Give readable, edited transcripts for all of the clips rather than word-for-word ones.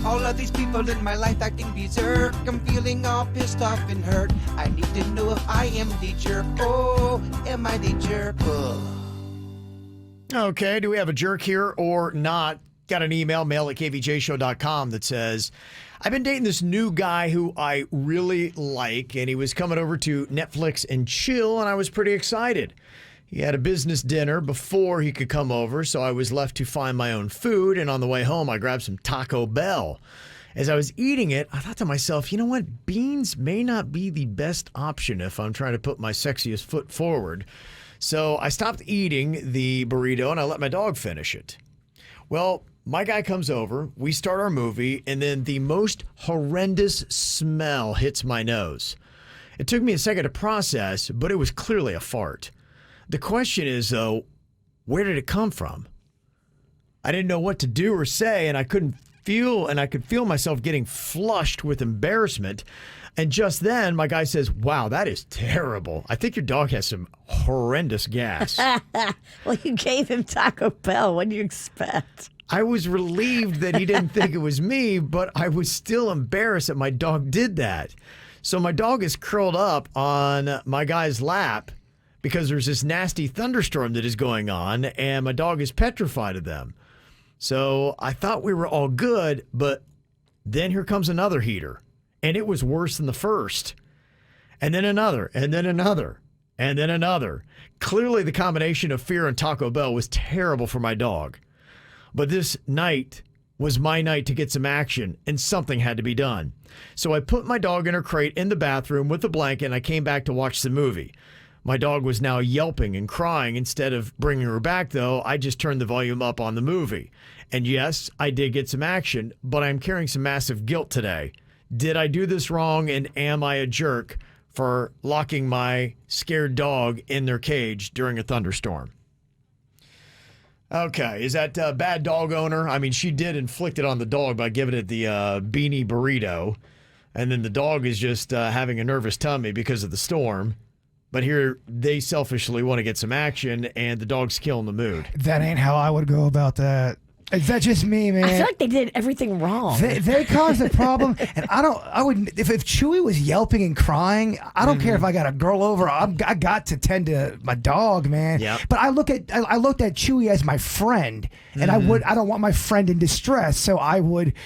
All of these people in my life acting berserk. I'm feeling all pissed off and hurt. I need to know if I am the jerk. Oh, am I the jerk? Okay, do we have a jerk here or not? Got an email, mail@kvjshow.com that says, I've been dating this new guy who I really like, and he was coming over to Netflix and chill, and I was pretty excited. He had a business dinner before he could come over, so I was left to find my own food, and on the way home, I grabbed some Taco Bell. As I was eating it, I thought to myself, you know what? Beans may not be the best option if I'm trying to put my sexiest foot forward. So I stopped eating the burrito, and I let my dog finish it. Well, my guy comes over, we start our movie, and then the most horrendous smell hits my nose. It took me a second to process, but it was clearly a fart. The question is, though, where did it come from? I didn't know what to do or say, and I could feel myself getting flushed with embarrassment. And just then, my guy says, wow, that is terrible. I think your dog has some horrendous gas. Well, you gave him Taco Bell. What do you expect? I was relieved that he didn't think it was me, but I was still embarrassed that my dog did that. So my dog is curled up on my guy's lap because there's this nasty thunderstorm that is going on, and my dog is petrified of them. So I thought we were all good, but then here comes another heater, and it was worse than the first. And then another, and then another, and then another. Clearly the combination of fear and Taco Bell was terrible for my dog. But this night was my night to get some action, and something had to be done. So I put my dog in her crate in the bathroom with a blanket, and I came back to watch the movie. My dog was now yelping and crying. Instead of bringing her back, though, I just turned the volume up on the movie. And yes, I did get some action, but I'm carrying some massive guilt today. Did I do this wrong, and am I a jerk for locking my scared dog in their cage during a thunderstorm? Okay, is that bad dog owner? I mean, she did inflict it on the dog by giving it the beanie burrito, and then the dog is just having a nervous tummy because of the storm. But here, they selfishly want to get some action, and the dog's killing the mood. That ain't how I would go about that. Is that just me, man? I feel like they did everything wrong. They caused the problem, and I wouldn't. If Chewy was yelping and crying, I don't care if I got a girl over. I got to tend to my dog, man. Yep. But I looked at Chewy as my friend, and I don't want my friend in distress, so I wouldn't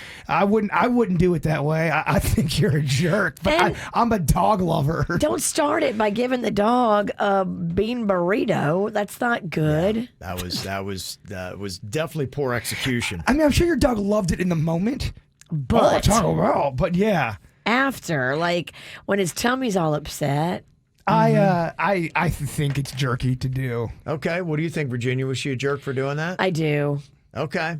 do it that way. I think you're a jerk, but I'm a dog lover. Don't start it by giving the dog a bean burrito. That's not good. Yeah, that was definitely poor execution. I mean, I'm sure your dog loved it in the moment. But Taco Bell, but yeah. After, like when his tummy's all upset. I think it's jerky to do. Okay, what do you think, Virginia? Was she a jerk for doing that? I do. Okay.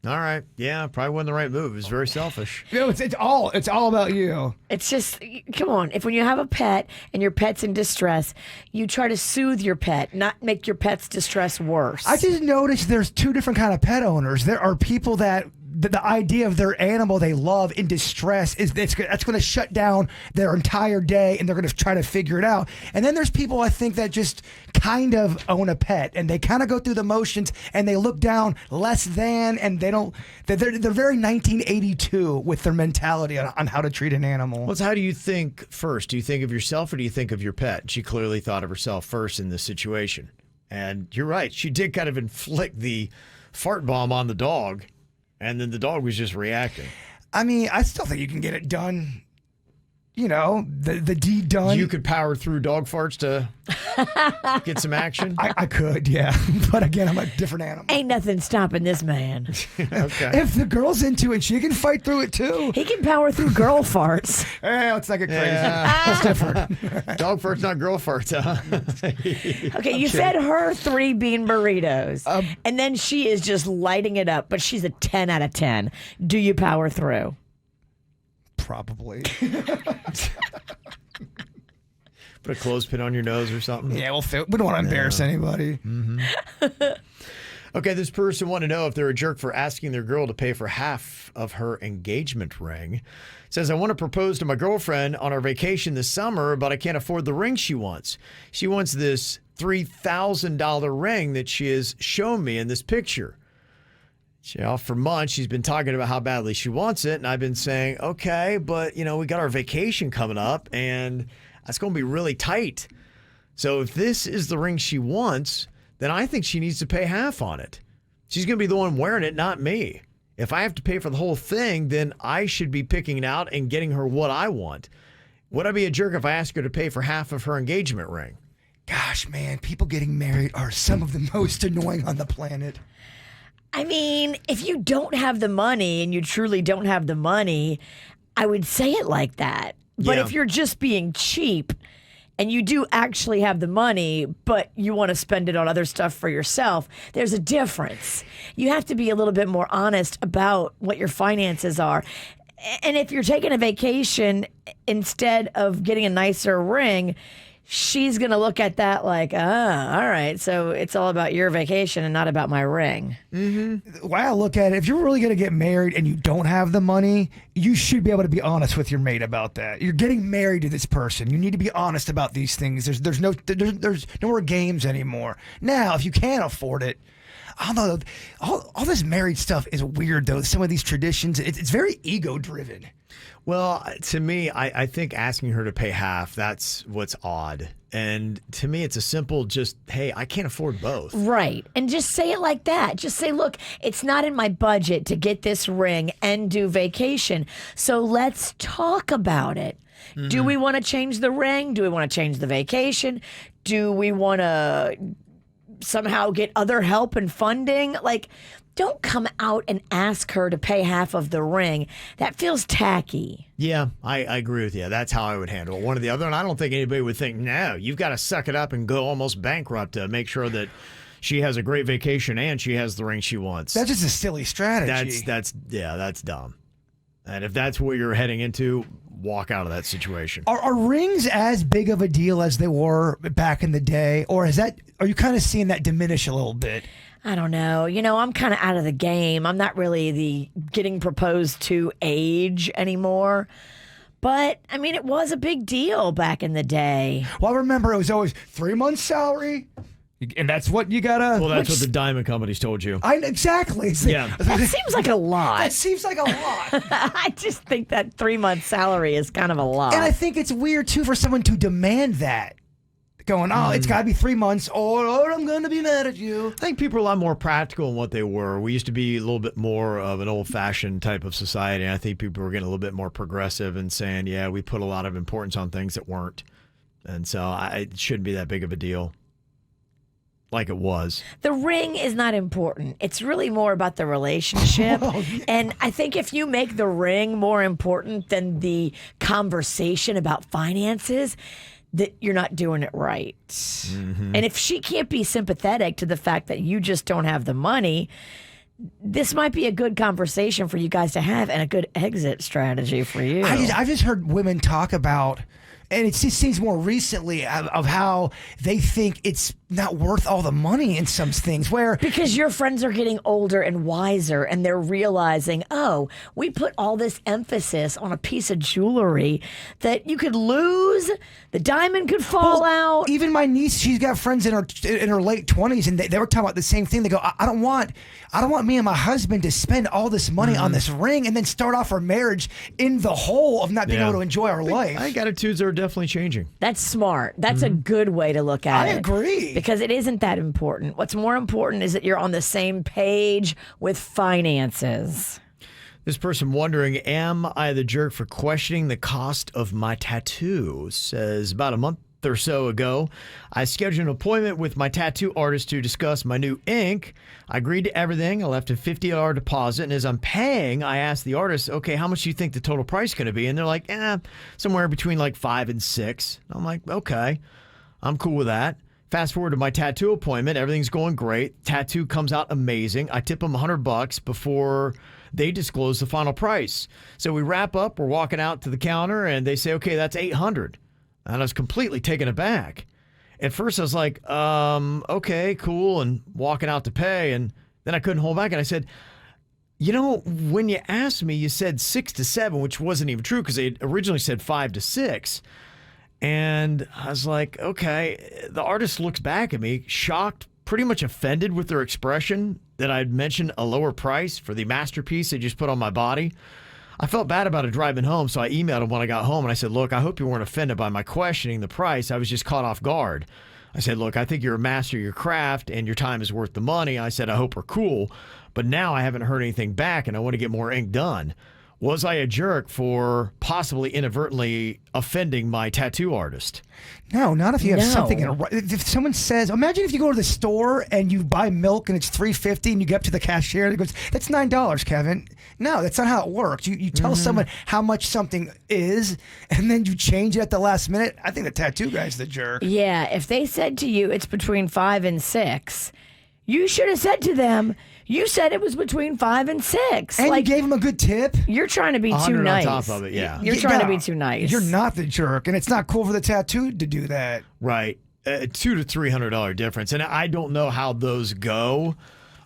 All right. Yeah, probably wasn't the right move. It was very selfish. No, it's all about you. It's just, come on. If when you have a pet and your pet's in distress, you try to soothe your pet, not make your pet's distress worse. I just noticed there's two different kind of pet owners. There are people that the idea of their animal they love in distress that's going to shut down their entire day, and they're going to try to figure it out. And then there's people I think that just kind of own a pet, and they kind of go through the motions, and they look down less than, and they don't. They're very 1982 with their mentality on how to treat an animal. Well, so how do you think first? Do you think of yourself or do you think of your pet? She clearly thought of herself first in this situation, and you're right. She did kind of inflict the fart bomb on the dog. And then the dog was just reacting. I mean, I still think you can get it done. You know, the deed done. You could power through dog farts to get some action? I could, yeah. But again, I'm a different animal. Ain't nothing stopping this man. Okay. If the girl's into it, she can fight through it too. He can power through girl farts. Hey, let's not get crazy. Yeah. It's different. Dog farts, not girl farts, huh? Okay, you fed her 3 bean burritos, and then she is just lighting it up, but she's a 10 out of 10. Do you power through? Probably. Put a clothespin on your nose or something? Yeah, we don't want to embarrass anybody. Mm-hmm. Okay, this person wanted to know if they're a jerk for asking their girl to pay for half of her engagement ring. It says, I want to propose to my girlfriend on our vacation this summer, but I can't afford the ring she wants. She wants this $3,000 ring that she has shown me in this picture. For months, she's been talking about how badly she wants it. And I've been saying, okay, but, we got our vacation coming up and that's going to be really tight. So if this is the ring she wants, then I think she needs to pay half on it. She's going to be the one wearing it, not me. If I have to pay for the whole thing, then I should be picking it out and getting her what I want. Would I be a jerk if I asked her to pay for half of her engagement ring? Gosh, man, people getting married are some of the most annoying on the planet. I mean, if you don't have the money and you truly don't have the money, I would say it like that. But Yeah. if you're just being cheap and you do actually have the money, but you want to spend it on other stuff for yourself, there's a difference. You have to be a little bit more honest about what your finances are. And if you're taking a vacation instead of getting a nicer ring, she's going to look at that like, all right, so it's all about your vacation and not about my ring. The way I look at it, if you're really going to get married and you don't have the money, you should be able to be honest with your mate about that. You're getting married to this person. You need to be honest about these things. There's no more games anymore. Now, if you can't afford it, I don't know. All this married stuff is weird, though. Some of these traditions, it's very ego-driven. Well, to me, I think asking her to pay half, that's what's odd. And to me, it's a simple just, hey, I can't afford both. Right. And just say it like that. Just say, look, it's not in my budget to get this ring and do vacation. So let's talk about it. Mm-hmm. Do we want to change the ring? Do we want to change the vacation? Do we want to somehow get other help and funding? Like, don't come out and ask her to pay half of the ring. That feels tacky. Yeah, I agree with you. That's how I would handle it. One or the other. And I don't think anybody would think, no, you've got to suck it up and go almost bankrupt to make sure that she has a great vacation and she has the ring she wants. That's just a silly strategy. That's dumb. And if that's what you're heading into, walk out of that situation. Are rings as big of a deal as they were back in the day? Or are you kind of seeing that diminish a little bit? I don't know. I'm kind of out of the game. I'm not really the getting proposed to age anymore. But, I mean, it was a big deal back in the day. Well, I remember it was always 3 months salary. And that's what you gotta. Well, that's what the diamond companies told you. Exactly. Yeah. That seems like a lot. That seems like a lot. I just think that 3 month salary is kind of a lot. And I think it's weird, too, for someone to demand that. Going, it's got to be 3 months, or I'm going to be mad at you. I think people are a lot more practical in what they were. We used to be a little bit more of an old-fashioned type of society. I think people were getting a little bit more progressive and saying, yeah, we put a lot of importance on things that weren't. And so it shouldn't be that big of a deal like it was. The ring is not important. It's really more about the relationship. And I think if you make the ring more important than the conversation about finances, that you're not doing it right. Mm-hmm. And if she can't be sympathetic to the fact that you just don't have the money, this might be a good conversation for you guys to have and a good exit strategy for you. I've just heard women talk about, and it just seems more recently, of how they think it's not worth all the money in some things. Because your friends are getting older and wiser, and they're realizing, we put all this emphasis on a piece of jewelry that you could lose. The diamond could fall out. Even my niece, she's got friends in her late 20s, and they were talking about the same thing. They go, I don't want me and my husband to spend all this money on this ring and then start off our marriage in the hole of not being able to enjoy our life. I think attitudes are definitely changing. That's smart. That's a good way to look at it. I agree. Because it isn't that important. What's more important is that you're on the same page with finances. This person wondering, am I the jerk for questioning the cost of my tattoo? Says about a month or so ago, I scheduled an appointment with my tattoo artist to discuss my new ink. I agreed to everything. I left a $50 deposit, and as I'm paying, I asked the artist, okay, how much do you think the total price is going to be? And they're like, somewhere between like $5 and $6. I'm like, okay, I'm cool with that. Fast forward to my tattoo appointment. Everything's going great. Tattoo comes out amazing. I tip them $100 before they disclose the final price. So we wrap up. We're walking out to the counter, and they say, okay, that's $800. And I was completely taken aback. At first, I was like, okay, cool, and walking out to pay. And then I couldn't hold back, and I said, when you asked me, you said 6 to 7, which wasn't even true because they originally said 5 to 6. And I was like, okay. The artist looks back at me, shocked, pretty much offended with their expression that I'd mentioned a lower price for the masterpiece they just put on my body. I felt bad about it driving home, so I emailed them when I got home, and I said, look, I hope you weren't offended by my questioning the price. I was just caught off guard. I said, look, I think you're a master of your craft, and your time is worth the money. I said, I hope we're cool, but now I haven't heard anything back, and I want to get more ink done. Was I a jerk for possibly inadvertently offending my tattoo artist? No, not if you have No. something in a, if someone says, imagine if you go to the store and you buy milk and it's $3.50 and you get up to the cashier and it goes, that's $9, Kevin. No, that's not how it works. You tell someone how much something is and then you change it at the last minute. I think the tattoo guy's the jerk. Yeah, if they said to you it's between 5 and 6, you should have said to them, you said it was between 5 and 6. And like, you gave him a good tip. you're trying to be too 100 nice. on top of it, yeah. You're trying to be too nice. You're not the jerk, and it's not cool for the tattoo to do that. Right. $200 to $300 difference. And I don't know how those go,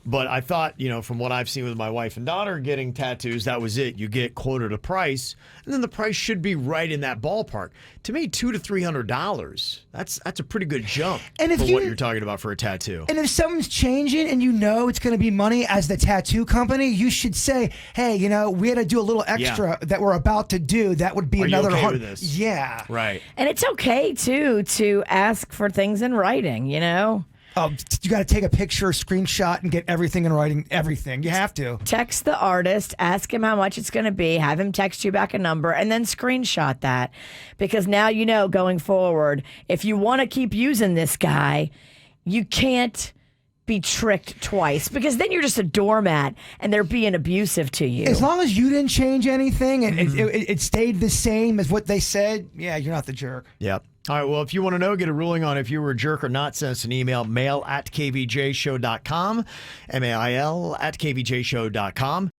but I thought, from what I've seen with my wife and daughter getting tattoos, that was it. You get quoted a price, and then the price should be right in that ballpark. To me, $200 to $300, that's a pretty good jump And if for you- what you're talking about for a tattoo. And if something's changing and you know it's going to be money as the tattoo company, you should say, hey, we had to do a little extra that we're about to do. That would be Are you another okay with this? Yeah. Right. And it's okay, too, to ask for things in writing, Oh, you got to take a picture, screenshot, and get everything in writing. Everything. You have to. Text the artist, ask him how much it's going to be, have him text you back a number, and then screenshot that. Because now you know going forward, if you want to keep using this guy, you can't be tricked twice because then you're just a doormat and they're being abusive to you. As long as you didn't change anything and it stayed the same as what they said, yeah, you're not the jerk. Yep. All right, well, if you want to know, get a ruling on if you were a jerk or not, send us an email, mail@kvjshow.com, mail@kvjshow.com.